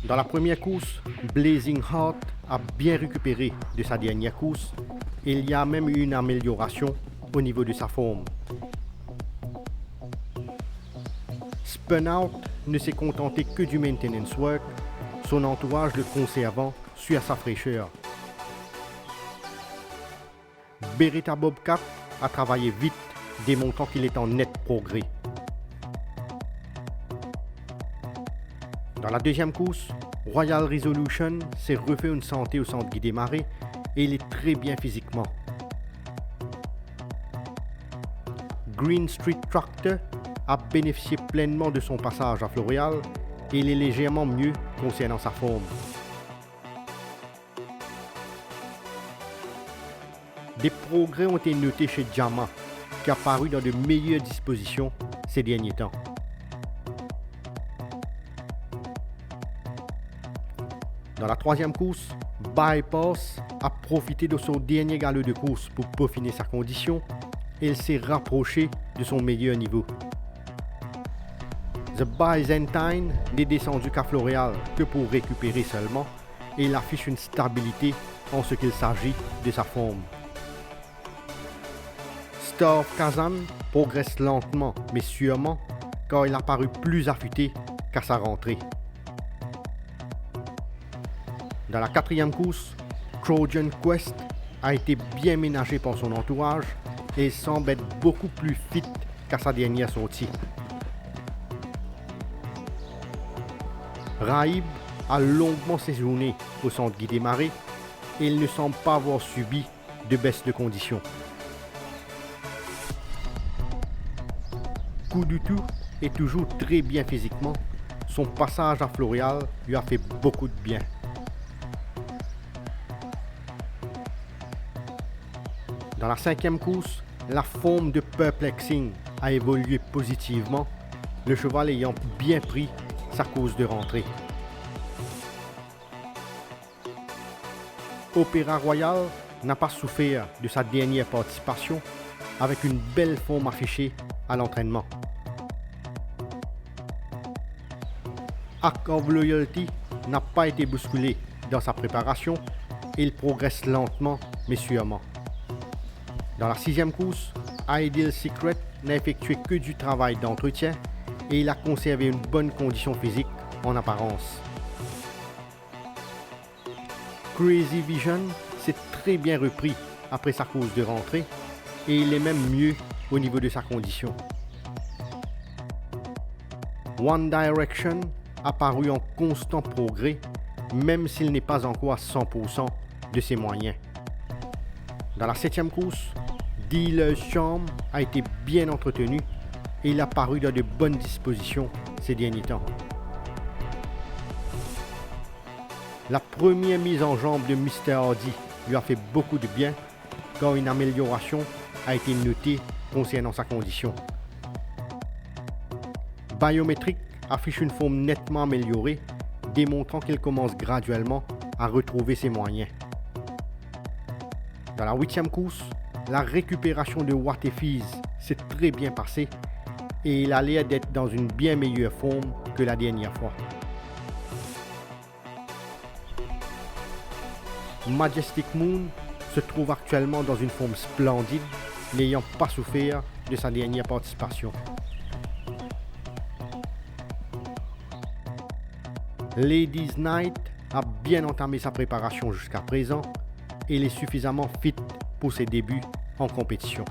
Dans la première course, Blazing Heart a bien récupéré de sa dernière course et il y a même eu une amélioration au niveau de sa forme. Spun Out ne s'est contenté que du maintenance work, son entourage le conservant sur sa fraîcheur. Beretta Bobcat a travaillé vite, démontrant qu'il est en net progrès. Dans la deuxième course, Royal Resolution s'est refait une santé au centre Guy Desmarais et il est très bien physiquement. Green Street Tractor a bénéficié pleinement de son passage à Floréal et il est légèrement mieux concernant sa forme. Des progrès ont été notés chez Jama, qui a paru dans de meilleures dispositions ces derniers temps. Dans la troisième course, Bypass a profité de son dernier galop de course pour peaufiner sa condition et il s'est rapproché de son meilleur niveau. The Byzantine n'est descendu qu'à Floréal que pour récupérer seulement et il affiche une stabilité en ce qu'il s'agit de sa forme. Star of Kazan progresse lentement mais sûrement car il a paru plus affûté qu'à sa rentrée. Dans la quatrième course, Trojan Quest a été bien ménagé par son entourage et il semble être beaucoup plus fit qu'à sa dernière sortie. Raib a longuement séjourné au centre Guy Desmarais et il ne semble pas avoir subi de baisse de conditions. Kudutu est toujours très bien physiquement, son passage à Floréal lui a fait beaucoup de bien. Dans la cinquième course, la forme de Perplexing a évolué positivement, le cheval ayant bien pris sa course de rentrée. Opéra Royal n'a pas souffert de sa dernière participation avec une belle forme affichée à l'entraînement. Act of Loyalty n'a pas été bousculé dans sa préparation et il progresse lentement mais sûrement. Dans la sixième course, Ideal Secret n'a effectué que du travail d'entretien et il a conservé une bonne condition physique en apparence. Crazy Vision s'est très bien repris après sa course de rentrée et il est même mieux au niveau de sa condition. One Direction a paru en constant progrès, même s'il n'est pas encore à 100% de ses moyens. Dans la septième course, Dealer's Charm a été bien entretenu et il a paru dans de bonnes dispositions ces derniers temps. La première mise en jambe de Mr. Hardy lui a fait beaucoup de bien car une amélioration a été notée concernant sa condition. Biometric affiche une forme nettement améliorée, démontrant qu'il commence graduellement à retrouver ses moyens. Dans la huitième course, la récupération de What If Is s'est très bien passée et il a l'air d'être dans une bien meilleure forme que la dernière fois. Majestic Moon se trouve actuellement dans une forme splendide, n'ayant pas souffert de sa dernière participation. Ladies Night a bien entamé sa préparation jusqu'à présent et il est suffisamment fit pour ses débuts en compétition.